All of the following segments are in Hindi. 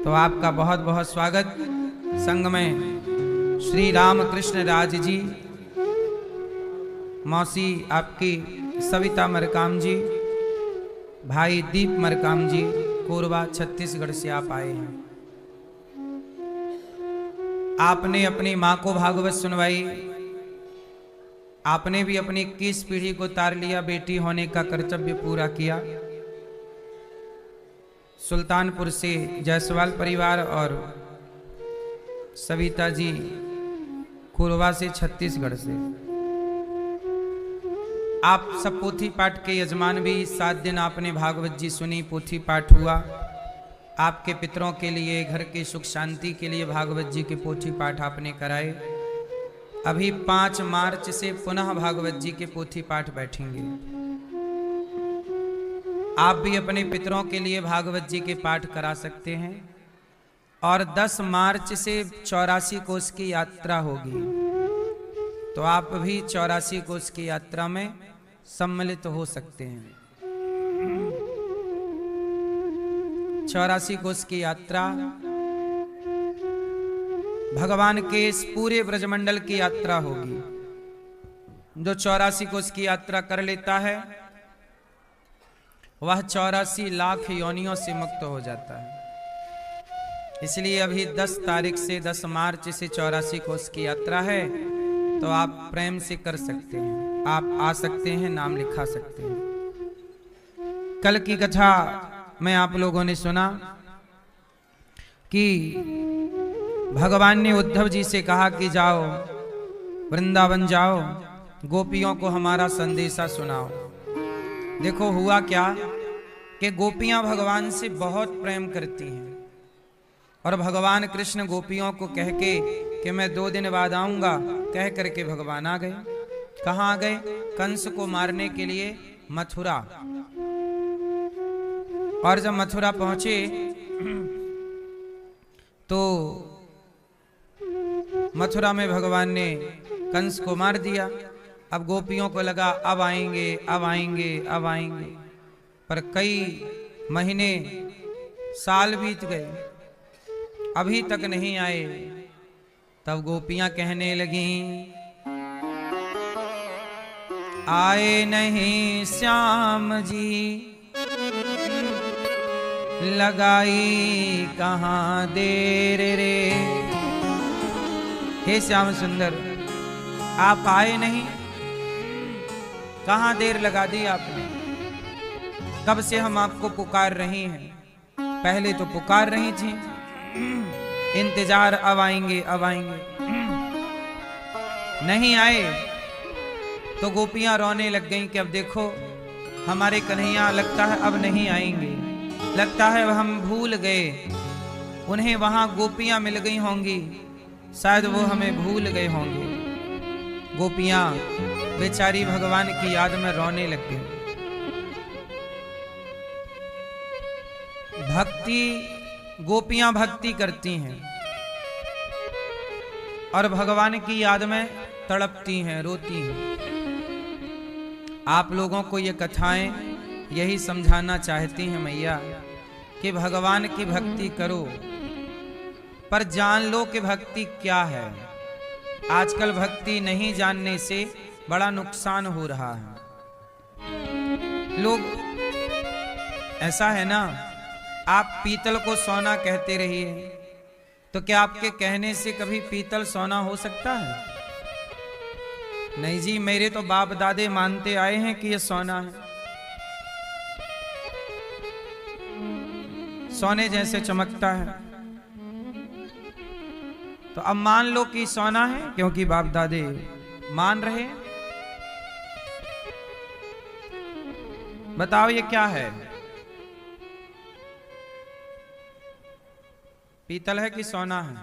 तो आपका बहुत बहुत स्वागत। संग में श्री रामकृष्ण राज जी, मौसी आपकी सविता मरकाम जी, भाई दीप मरकाम जी, कोरबा छत्तीसगढ़ से आप आए हैं। आपने अपनी माँ को भागवत सुनवाई, आपने भी अपनी 21 पीढ़ी को तार लिया, बेटी होने का कर्तव्य पूरा किया। सुल्तानपुर से जायसवाल परिवार और सविता जी कोरबा से छत्तीसगढ़ से। आप सब पोथी पाठ के यजमान भी। 7 दिन आपने भागवत जी सुनी, पोथी पाठ हुआ। आपके पितरों के लिए, घर के सुख शांति के लिए भागवत जी के पोथी पाठ आपने कराए। अभी 5 मार्च से पुनः भागवत जी के पोथी पाठ बैठेंगे। आप भी अपने पितरों के लिए भागवत जी के पाठ करा सकते हैं। और 10 मार्च से 84 कोस की यात्रा होगी, तो आप भी 84 कोस की यात्रा में सम्मिलित हो सकते हैं। 84 कोस की यात्रा भगवान के इस पूरे ब्रजमंडल की यात्रा होगी। जो 84 कोस की यात्रा कर लेता है वह 84 लाख योनियों से मुक्त हो जाता है। इसलिए अभी 10 तारीख से 10 मार्च से 84 कोस की यात्रा है, तो आप प्रेम से कर सकते हैं, आप आ सकते हैं, नाम लिखा सकते हैं। कल की कथा में आप लोगों ने सुना कि भगवान ने उद्धव जी से कहा कि जाओ वृंदावन जाओ, गोपियों को हमारा संदेशा सुनाओ। देखो हुआ क्या कि गोपियां भगवान से बहुत प्रेम करती हैं, और भगवान कृष्ण गोपियों को कह के कि मैं 2 दिन बाद आऊंगा, कह करके भगवान आ गए। कहाँ आ गए? कंस को मारने के लिए मथुरा। और जब मथुरा पहुंचे तो मथुरा में भगवान ने कंस को मार दिया। अब गोपियों को लगा अब आएंगे, अब आएंगे, अब आएंगे, पर कई महीने साल बीत गए, अभी तक नहीं आए। तब गोपियां कहने लगीं, आए नहीं श्याम जी, लगाई कहाँ देर रे। हे श्याम सुंदर, आप आए नहीं, कहाँ देर लगा दी आपने? कब से हम आपको पुकार रही हैं, पहले तो पुकार रही थी, इंतजार अब आएंगे, अब आएंगे, नहीं आए। तो गोपियां रोने लग गईं कि अब देखो हमारे कन्हैया लगता है अब नहीं आएंगे, लगता है हम भूल गए। उन्हें वहां गोपियां मिल गई होंगी, शायद वो हमें भूल गए होंगे। गोपियां बेचारी भगवान की याद में रोने लग गई। भक्ति, गोपियां भक्ति करती हैं और भगवान की याद में तड़पती हैं, रोती हैं। आप लोगों को ये कथाएं यही समझाना चाहती हैं मैया कि भगवान की भक्ति करो, पर जान लो कि भक्ति क्या है। आजकल भक्ति नहीं जानने से बड़ा नुकसान हो रहा है। लोग, ऐसा है ना, आप पीतल को सोना कहते रहिए, तो क्या आपके कहने से कभी पीतल सोना हो सकता है? नहीं जी, मेरे तो बाप दादे मानते आए हैं कि ये सोना है, सोने जैसे चमकता है। तो अब मान लो कि सोना है, क्योंकि बाप दादे मान रहे हैं। बताओ ये क्या है? पीतल है कि सोना है?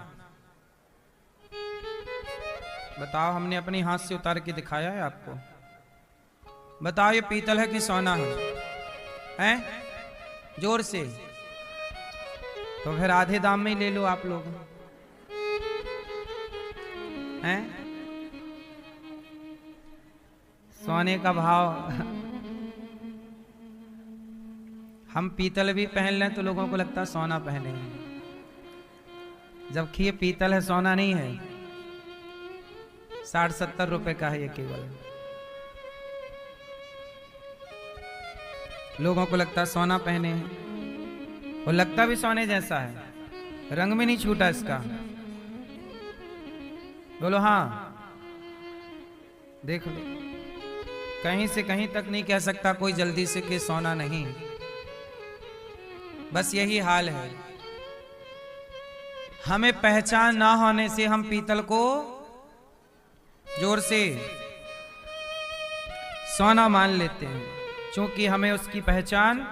बताओ, हमने अपनी हाथ से उतार के दिखाया है आपको। बताओ ये पीतल है कि सोना है? हैं? जोर से। तो फिर आधे दाम में ही ले लो आप लोग, हैं? सोने का भाव। हम पीतल भी पहन लें तो लोगों को लगता है सोना पहने हैं। जबकि ये पीतल है, सोना नहीं है। 60-70 रुपए का है ये केवल। लोगों को लगता है सोना पहने हैं, और लगता भी सोने जैसा है, रंग में नहीं छूटा इसका। बोलो हाँ, देख लो, कहीं से कहीं तक नहीं कह सकता कोई जल्दी से कि सोना नहीं। बस यही हाल है, हमें पहचान ना होने से हम पीतल को जोर से सोना मान लेते हैं, क्योंकि हमें उसकी पहचान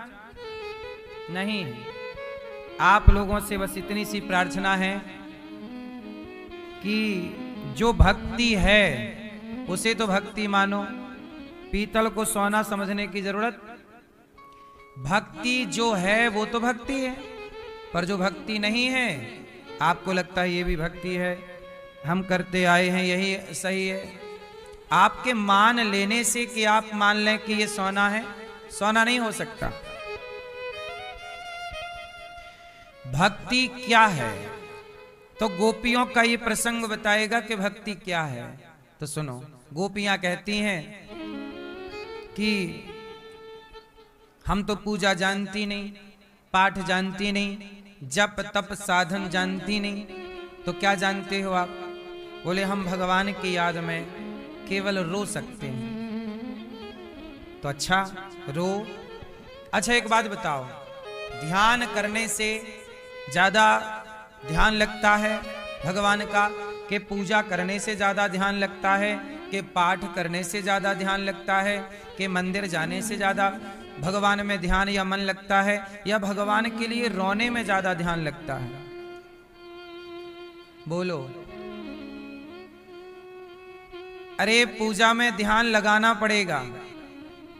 नहीं है। आप लोगों से बस इतनी सी प्रार्थना है कि जो भक्ति है उसे तो भक्ति मानो, पीतल को सोना समझने की जरूरत। भक्ति जो है वो तो भक्ति है, पर जो भक्ति नहीं है, आपको लगता है ये भी भक्ति है, हम करते आए हैं यही सही है। आपके मान लेने से कि आप मान लें कि ये सोना है, सोना नहीं हो सकता। भक्ति क्या है? तो गोपियों का ये प्रसंग बताएगा कि भक्ति क्या है। तो सुनो, गोपियां कहती हैं कि हम तो पूजा जानती नहीं, पाठ जानती नहीं, जप तप साधन जानती नहीं, तो क्या जानते हो आप? बोले हम भगवान की याद में केवल रो सकते हैं। तो अच्छा रो। अच्छा एक बात बताओ, ध्यान करने से ज्यादा ध्यान लगता है भगवान का, कि पूजा करने से ज्यादा ध्यान लगता है, कि पाठ करने से ज्यादा ध्यान लगता है, कि मंदिर जाने से ज्यादा भगवान में ध्यान या मन लगता है, या भगवान के लिए रोने में ज्यादा ध्यान लगता है? बोलो। अरे पूजा में ध्यान लगाना पड़ेगा,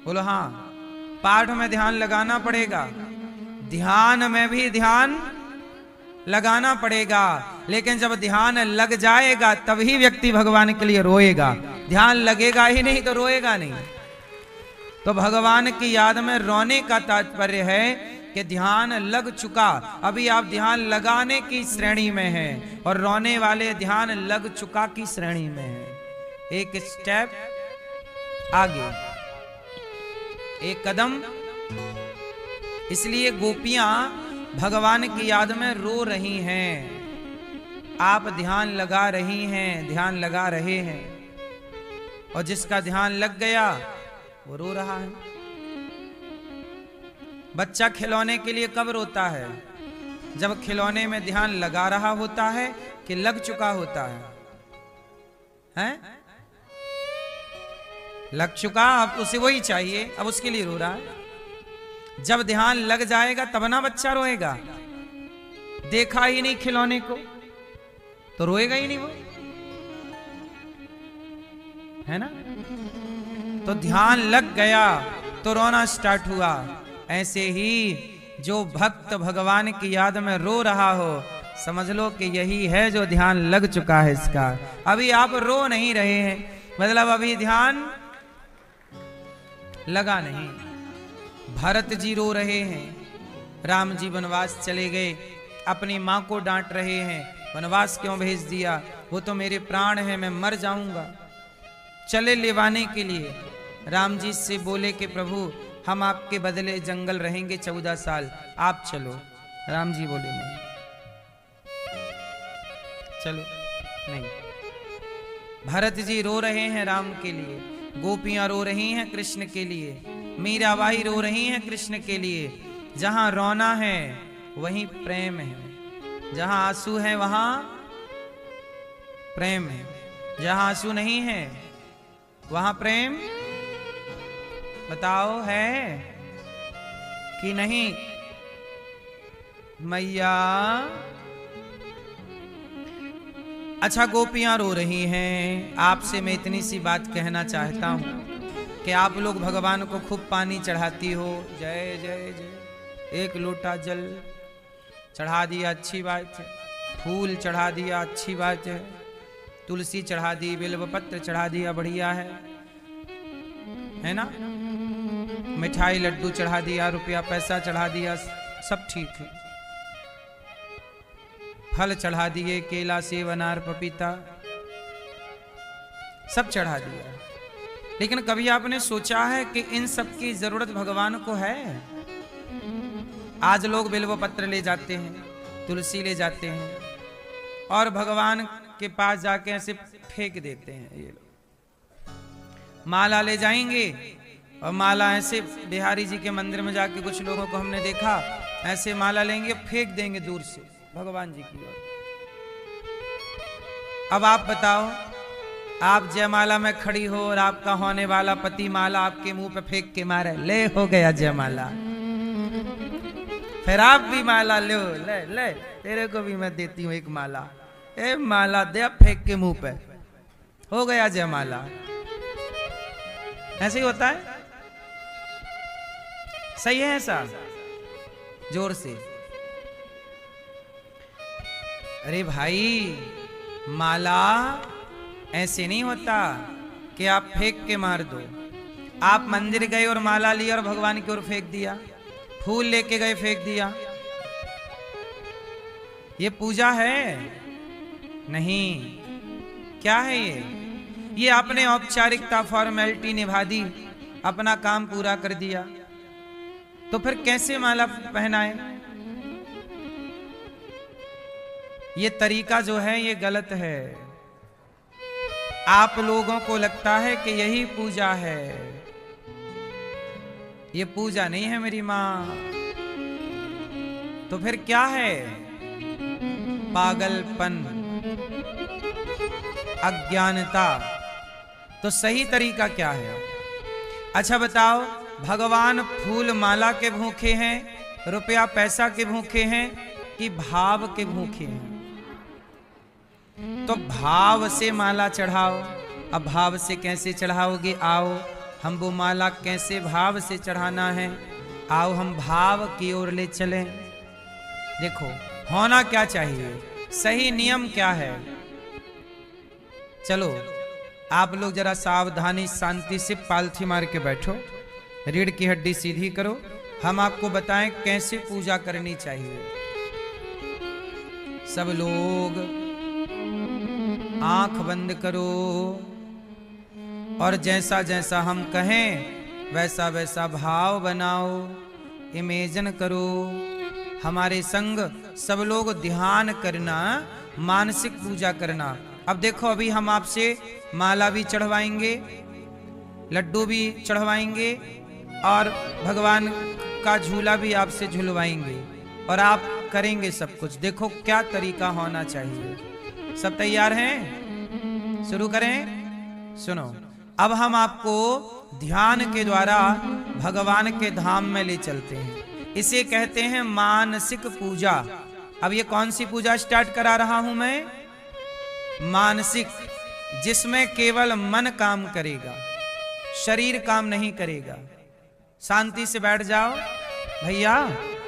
बोलो हाँ। पाठ में ध्यान लगाना पड़ेगा, ध्यान में भी ध्यान लगाना पड़ेगा, लेकिन जब ध्यान लग जाएगा तभी व्यक्ति भगवान के लिए रोएगा। ध्यान लगेगा ही नहीं तो रोएगा नहीं। तो भगवान की याद में रोने का तात्पर्य है कि ध्यान लग चुका, अभी आप ध्यान लगाने की श्रेणी में हैं, और रोने वाले ध्यान लग चुका की श्रेणी में हैं। एक स्टेप आगे, एक कदम। इसलिए गोपियां भगवान की याद में रो रही हैं, आप ध्यान लगा रही हैं, ध्यान लगा रहे हैं, और जिसका ध्यान लग गया वो रो रहा है। बच्चा खिलौने के लिए कब रोता है? जब खिलौने में ध्यान लगा रहा होता है कि लग चुका होता है? हैं? लग चुका, अब उसे वही चाहिए, अब उसके लिए रो रहा है। जब ध्यान लग जाएगा तब ना बच्चा रोएगा। देखा ही नहीं खिलौने को तो रोएगा ही नहीं वो, है ना? तो ध्यान लग गया तो रोना स्टार्ट हुआ। ऐसे ही जो भक्त भगवान की याद में रो रहा हो, समझ लो कि यही है जो ध्यान लग चुका है इसका। अभी आप रो नहीं रहे हैं, मतलब अभी ध्यान लगा नहीं। भरत जी रो रहे हैं, राम जी वनवास चले गए, अपनी मां को डांट रहे हैं, वनवास क्यों भेज दिया, वो तो मेरे प्राण हैं, मैं मर जाऊंगा। चले लेवाने के लिए, राम जी से बोले कि प्रभु हम आपके बदले जंगल रहेंगे 14 साल, आप चलो। राम जी बोले नहीं, चलो नहीं। भरत जी रो रहे हैं राम के लिए, गोपियां रो रही हैं कृष्ण के लिए, मीराबाई रो रही हैं कृष्ण के लिए। जहां रोना है वहीं प्रेम है, जहां आंसू है वहां प्रेम है, जहां आंसू नहीं है वहां प्रेम, बताओ है कि नहीं? मैया। अच्छा गोपियां रो रही हैं, आपसे मैं इतनी सी बात कहना चाहता हूं कि आप लोग भगवान को खूब पानी चढ़ाती हो, जय जय जय। एक लोटा जल चढ़ा दिया, अच्छी बात है। फूल चढ़ा दिया, अच्छी बात है। तुलसी चढ़ा दी, बेलपत्र चढ़ा दिया, बढ़िया है ना? मिठाई लड्डू चढ़ा दिया, रुपया पैसा चढ़ा दिया, सब ठीक है। फल चढ़ा दिए, केला सेब अनार पपीता सब चढ़ा दिया। लेकिन कभी आपने सोचा है कि इन सब की जरूरत भगवान को है? आज लोग बिल्व पत्र ले जाते हैं, तुलसी ले जाते हैं और भगवान के पास जाके ऐसे फेंक देते हैं। ये लोग माला ले जाएंगे और माला ऐसे बिहारी जी के मंदिर में जाके कुछ लोगों को हमने देखा, ऐसे माला लेंगे फेंक देंगे दूर से भगवान जी की ओर। अब आप बताओ, आप जयमाला में खड़ी हो और आपका होने वाला पति माला आपके मुंह पे फेंक के मारे, ले हो गया जयमाला। फिर आप भी माला लो, ले ले तेरे को भी मैं देती हूँ एक माला, ए माला दे फेंक के मुंह पे, हो गया जयमाला। ऐसे ही होता है, सही है ऐसा? जोर से। अरे भाई माला ऐसे नहीं होता कि आप फेंक के मार दो। आप मंदिर गए और माला लिया और भगवान की ओर फेंक दिया, फूल लेके गए फेंक दिया, ये पूजा है? नहीं। क्या है ये? ये आपने औपचारिकता फॉर्मेलिटी निभा दी, अपना काम पूरा कर दिया, तो फिर कैसे माला पहनाए? ये तरीका जो है ये गलत है। आप लोगों को लगता है कि यही पूजा है, ये पूजा नहीं है मेरी मां। तो फिर क्या है? पागलपन, अज्ञानता। तो सही तरीका क्या है? अच्छा बताओ, भगवान फूल माला के भूखे हैं, रुपया पैसा के भूखे हैं कि भाव के भूखे हैं? तो भाव से माला चढ़ाओ। अब भाव से कैसे चढ़ाओगे? आओ हम वो माला कैसे भाव से चढ़ाना है, आओ हम भाव की ओर ले चलें। देखो होना क्या चाहिए, सही नियम क्या है। चलो आप लोग जरा सावधानी शांति से पालथी मार के बैठो, रीढ़ की हड्डी सीधी करो, हम आपको बताएं कैसे पूजा करनी चाहिए। सब लोग आंख बंद करो और जैसा जैसा हम कहें वैसा वैसा भाव बनाओ, इमेजिन करो। हमारे संग सब लोग ध्यान करना, मानसिक पूजा करना। अब देखो अभी हम आपसे माला भी चढ़वाएंगे, लड्डू भी चढ़वाएंगे और भगवान का झूला भी आपसे झुलवाएंगे और आप करेंगे सब कुछ। देखो क्या तरीका होना चाहिए। सब तैयार हैं? शुरू करें? सुनो, अब हम आपको ध्यान के द्वारा भगवान के धाम में ले चलते हैं। इसे कहते हैं मानसिक पूजा। अब ये कौन सी पूजा स्टार्ट करा रहा हूं मैं? मानसिक, जिसमें केवल मन काम करेगा, शरीर काम नहीं करेगा। शांति से बैठ जाओ भैया,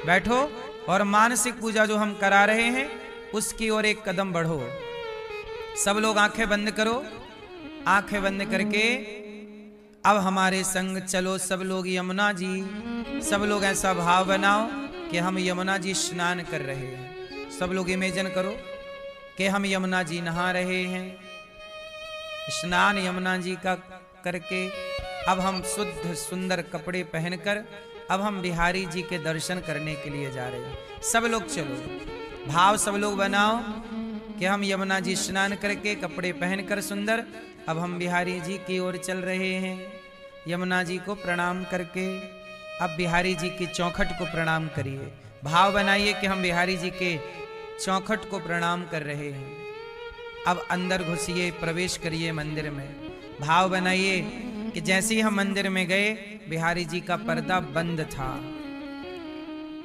बैठो और मानसिक पूजा जो हम करा रहे हैं उसकी ओर एक कदम बढ़ो। सब लोग आंखें बंद करो, आंखें बंद करके अब हमारे संग चलो। सब लोग यमुना जी, सब लोग ऐसा भाव बनाओ कि हम यमुना जी स्नान कर रहे हैं। सब लोग इमेजिन करो कि हम यमुना जी नहा रहे हैं। स्नान यमुना जी का करके अब हम शुद्ध सुंदर कपड़े पहनकर अब हम बिहारी जी के दर्शन करने के लिए जा रहे हैं। सब लोग चलो, भाव सब लोग बनाओ कि हम यमुना जी स्नान करके कपड़े पहनकर सुंदर अब हम बिहारी जी की ओर चल रहे हैं। यमुना जी को प्रणाम करके अब बिहारी जी की चौखट को प्रणाम करिए। भाव बनाइए कि हम बिहारी जी के चौखट को प्रणाम कर रहे हैं। अब अंदर घुसिए, प्रवेश करिए मंदिर में। भाव बनाइए कि जैसे ही हम मंदिर में गए बिहारी जी का पर्दा बंद था,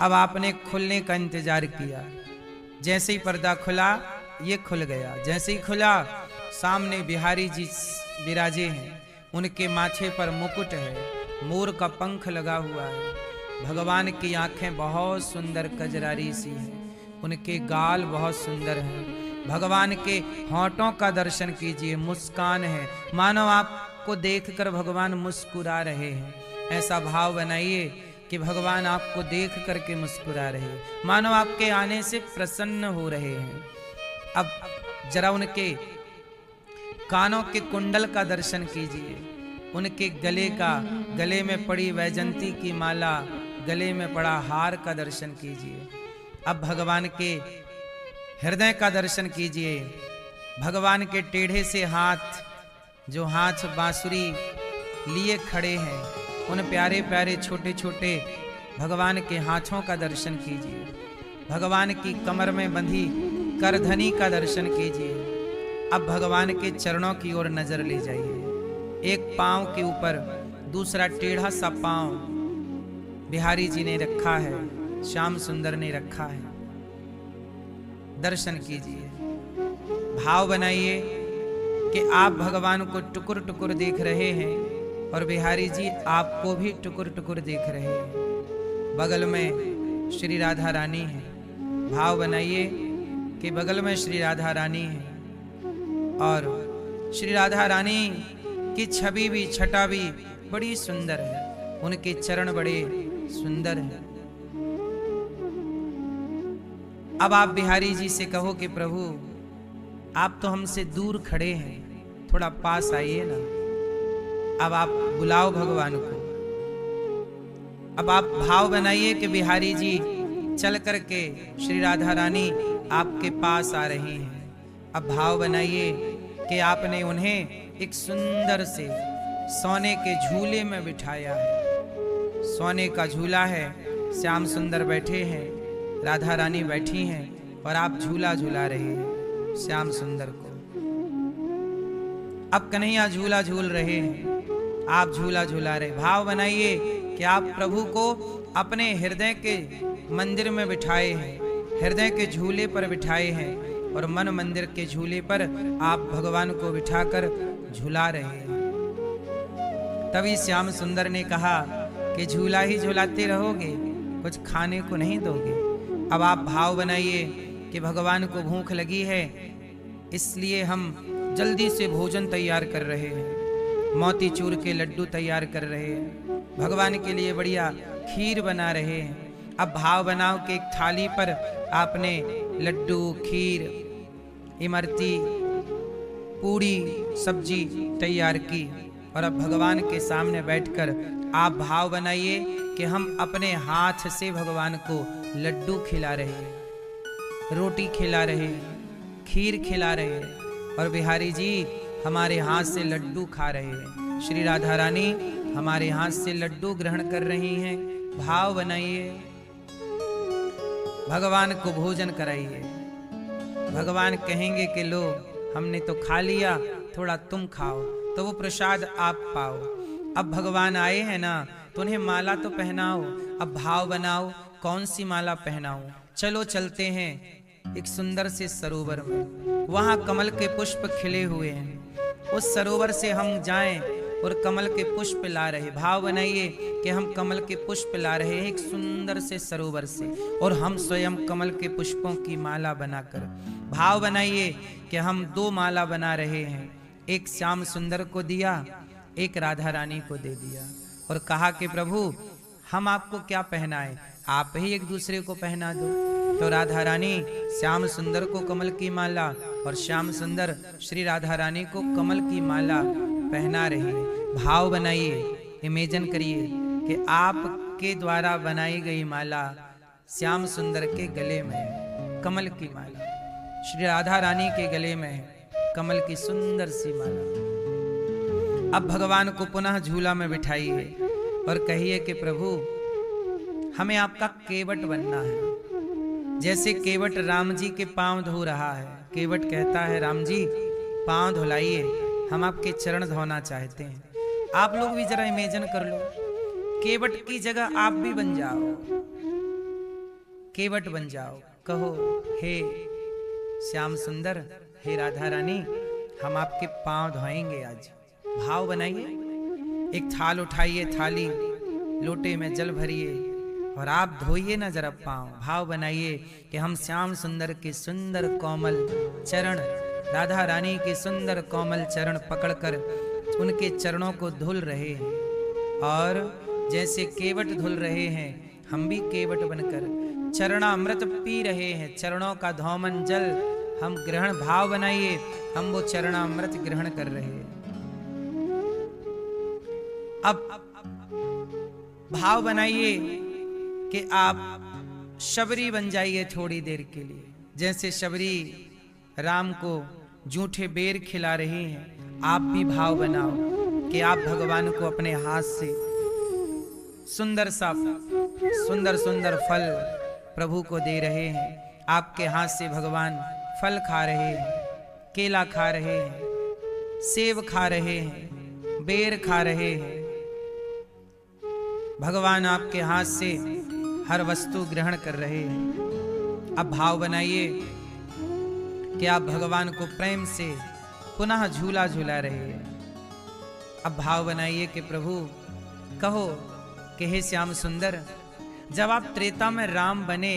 अब आपने खुलने का इंतजार किया। जैसे ही पर्दा खुला ये खुल गया। जैसे ही खुला सामने बिहारी जी विराजे हैं, उनके माथे पर मुकुट है, मोर का पंख लगा हुआ है। भगवान की आंखें बहुत सुंदर कजरारी सी हैं, उनके गाल बहुत सुंदर हैं। भगवान के होंठों का दर्शन कीजिए, मुस्कान है, मानो आपको देखकर भगवान मुस्कुरा रहे हैं। ऐसा भाव बनाइए कि भगवान आपको देख करके मुस्कुरा रहे हैं, मानो आपके आने से प्रसन्न हो रहे हैं। अब जरा उनके कानों के कुंडल का दर्शन कीजिए, उनके गले में पड़ी वैजंती की माला, गले में पड़ा हार का दर्शन कीजिए। अब भगवान के हृदय का दर्शन कीजिए, भगवान के टेढ़े से हाथ, जो हाथ बांसुरी लिए खड़े हैं, उन प्यारे प्यारे छोटे छोटे भगवान के हाथों का दर्शन कीजिए। भगवान की कमर में बंधी करधनी का दर्शन कीजिए। अब भगवान के चरणों की ओर नजर ले जाइए। एक पांव के ऊपर दूसरा टेढ़ा सा पांव बिहारी जी ने रखा है, श्याम सुंदर ने रखा है। दर्शन कीजिए, भाव बनाइए कि आप भगवान को टुकुर टुकुर देख रहे हैं और बिहारी जी आपको भी टुकुर टुकुर देख रहे हैं। बगल में श्री राधा रानी है, भाव बनाइए कि बगल में श्री राधा रानी है और श्री राधा रानी की छवि भी, छटा भी बड़ी सुंदर है, उनके चरण बड़े सुंदर हैं। अब आप बिहारी जी से कहो कि प्रभु आप तो हमसे दूर खड़े हैं, थोड़ा पास आइए ना। अब आप बुलाओ भगवान को। अब आप भाव बनाइए कि बिहारी जी चल करके श्री राधा रानी आपके पास आ रही हैं। अब भाव बनाइए कि आपने उन्हें एक सुंदर से सोने के झूले में बिठाया है। सोने का झूला है, श्याम सुंदर बैठे हैं, राधा रानी बैठी हैं और आप झूला झूला रहे हैं श्याम सुंदर को। अब कन्हैया झूला झूल रहे हैं, आप झूला झूला रहे। भाव बनाइए कि आप प्रभु को अपने हृदय के मंदिर में बिठाए हैं, हृदय के झूले पर बिठाए हैं और मन मंदिर के झूले पर आप भगवान को बिठाकर झूला रहे हैं। तभी श्याम सुंदर ने कहा कि झूला ही झूलाते रहोगे, कुछ खाने को नहीं दोगे। अब आप भाव बनाइए कि भगवान को भूख लगी है, इसलिए हम जल्दी से भोजन तैयार कर रहे हैं। मोतीचूर के लड्डू तैयार कर रहे हैं, भगवान के लिए बढ़िया खीर बना रहे हैं। अब भाव बनाओ कि एक थाली पर आपने लड्डू, खीर, इमरती, पूड़ी, सब्जी तैयार की और अब भगवान के सामने बैठकर आप भाव बनाइए कि हम अपने हाथ से भगवान को लड्डू खिला रहे हैं, रोटी खिला रहे हैं, खीर खिला रहे हैं और बिहारी जी हमारे हाथ से लड्डू खा रहे हैं। श्री राधा रानी हमारे हाथ से लड्डू ग्रहण कर रही हैं। भाव बनाइए, भगवान को भोजन कराइए। भगवान कहेंगे कि लो हमने तो खा लिया, थोड़ा तुम खाओ, तो वो प्रसाद आप पाओ। अब भगवान आए हैं ना, तो उन्हें माला तो पहनाओ। अब भाव बनाओ कौन सी माला पहनाओ। चलो चलते हैं एक सुंदर से सरोवर में, वहां कमल के पुष्प खिले हुए हैं, उस सरोवर से हम जाएं और कमल के पुष्प ला रहे। भाव बनाइए कि हम कमल के पुष्प ला रहे हैं एक सुंदर से सरोवर से और हम स्वयं कमल के पुष्पों की माला बनाकर। भाव बनाइए कि हम 2 माला बना रहे हैं, एक श्याम सुंदर को दिया, एक राधा रानी को दे दिया और कहा कि प्रभु हम आपको क्या पहनाएं, आप ही एक दूसरे को पहना दो। तो राधा रानी श्याम सुंदर को कमल की माला और श्याम सुंदर श्री राधा रानी को कमल की माला पहना रही है। भाव बनाइए, इमेजिन करिए कि आपके द्वारा बनाई गई माला श्याम सुंदर के गले में है, कमल की माला श्री राधा रानी के गले में है, कमल की सुंदर सी माला। अब भगवान को पुनः झूला में बिठाइए और कहिए कि प्रभु हमें आपका केवट बनना है। जैसे केवट राम जी के पांव धो रहा है, केवट कहता है राम जी पांव धुलाइए, हम आपके चरण धोना चाहते हैं। आप लोग भी जरा इमेजिन कर लो, केवट की जगह आप भी बन जाओ, केवट बन जाओ। कहो हे श्याम सुंदर, हे राधा रानी, हम आपके पांव धोएंगे आज। भाव बनाइए, एक थाल उठाइए, थाली लोटे में जल भरिए और आप धोइए ना जरा पांव। भाव बनाइए कि हम श्याम सुंदर के सुंदर कोमल चरण, राधा रानी के सुंदर कोमल चरण पकड़कर उनके चरणों को धुल रहे हैं और जैसे केवट धुल रहे हैं, हम भी केवट बनकर चरणामृत पी रहे हैं। चरणों का धौमन जल हम ग्रहण भाव बनाइए, हम वो चरणामृत ग्रहण कर रहे हैं। अब भाव बनाइए कि आप शबरी बन जाइए थोड़ी देर के लिए। जैसे शबरी राम को जूठे बेर खिला रही हैं, आप भी भाव बनाओ कि आप भगवान को अपने हाथ से सुंदर सुंदर फल प्रभु को दे रहे हैं। आपके हाथ से भगवान फल खा रहे हैं, केला खा रहे हैं, सेब खा रहे हैं, बेर खा रहे हैं। भगवान आपके हाथ से हर वस्तु ग्रहण कर रहे हैं। अब भाव बनाइए कि आप भगवान को प्रेम से पुनः झूला झूला रहे हैं। अब भाव बनाइए कि प्रभु कहो कि हे श्याम सुंदर, जब आप त्रेता में राम बने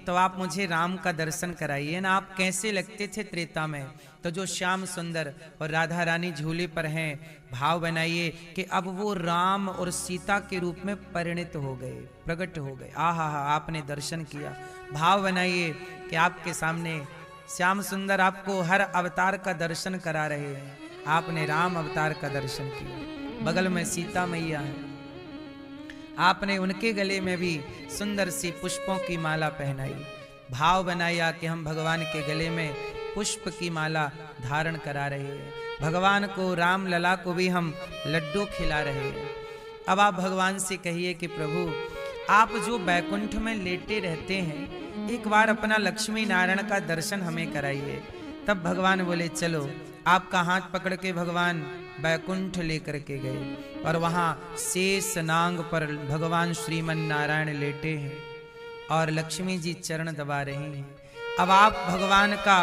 तो आप मुझे राम का दर्शन कराइए ना। आप कैसे लगते थे त्रेता में, तो जो श्याम सुंदर और राधा रानी झूले पर हैं, भाव बनाइए कि अब वो राम और सीता के रूप में परिणित हो गए, प्रकट हो गए। आहा हा, आपने दर्शन किया। भाव बनाइए कि आपके सामने श्याम सुंदर आपको हर अवतार का दर्शन करा रहे हैं। आपने राम अवतार का दर्शन किया, बगल में सीता मैया है, आपने उनके गले में भी सुंदर सी पुष्पों की माला पहनाई। भाव बनाया कि हम भगवान के गले में पुष्प की माला धारण करा रहे हैं। भगवान को, राम लला को भी हम लड्डू खिला रहे हैं। अब आप भगवान से कहिए कि प्रभु आप जो बैकुंठ में लेटे रहते हैं, एक बार अपना लक्ष्मी नारायण का दर्शन हमें कराइए। तब भगवान बोले चलो। आपका हाथ पकड़ के भगवान बैकुंठ लेकर के गए और वहाँ शेष नांग पर भगवान श्रीमन नारायण लेटे हैं और लक्ष्मी जी चरण दबा रही हैं। अब आप भगवान का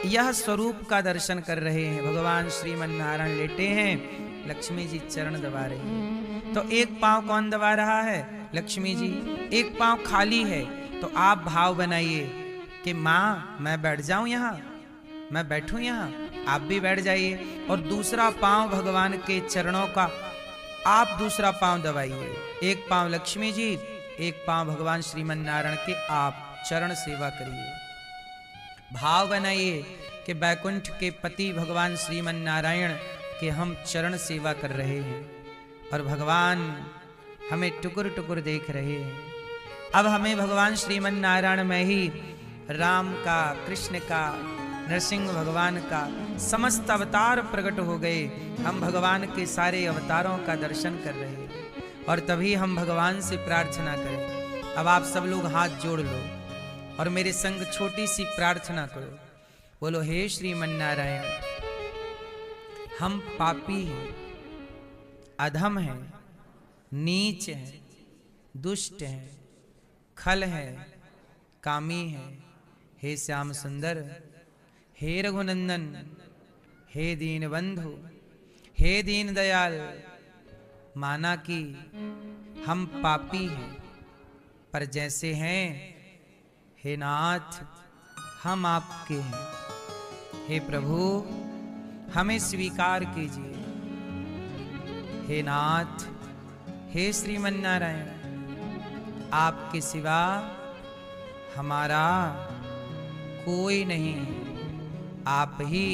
यह स्वरूप का दर्शन कर रहे हैं। भगवान श्रीमन नारायण लेटे हैं, लक्ष्मी जी चरण दबा रही हैं। तो एक पांव कौन दबा रहा है? लक्ष्मी जी। एक पांव खाली है, तो आप भाव बनाइए कि माँ मैं बैठ जाऊं यहाँ, मैं बैठूं यहाँ, आप भी बैठ जाइए। और दूसरा पांव भगवान के चरणों का आप दूसरा पांव दबाइए। एक पांव लक्ष्मी जी, एक पांव भगवान श्रीमन नारायण के आप चरण सेवा करिए। भाव बनाइए कि बैकुंठ के पति भगवान श्रीमन नारायण के हम चरण सेवा कर रहे हैं और भगवान हमें टुकुर टुकुर देख रहे हैं। अब हमें भगवान श्रीमन नारायण में ही राम का, कृष्ण का, नरसिंह भगवान का समस्त अवतार प्रकट हो गए। हम भगवान के सारे अवतारों का दर्शन कर रहे हैं और तभी हम भगवान से प्रार्थना करें। अब आप सब लोग हाथ जोड़ लो और मेरे संग छोटी सी प्रार्थना करो। बोलो हे श्रीमन नारायण, हम पापी हैं, अधम हैं, नीच हैं, दुष्ट हैं, खल हैं, कामी हैं। हे श्याम सुंदर, हे रघुनंदन, हे दीन बंधु, हे दीन दयाल, माना कि हम पापी हैं, पर जैसे हैं हे नाथ हम आपके हैं। हे प्रभु हमें स्वीकार कीजिए। हे नाथ, हे श्रीमन नारायण, आपके सिवा हमारा कोई नहीं है। आप ही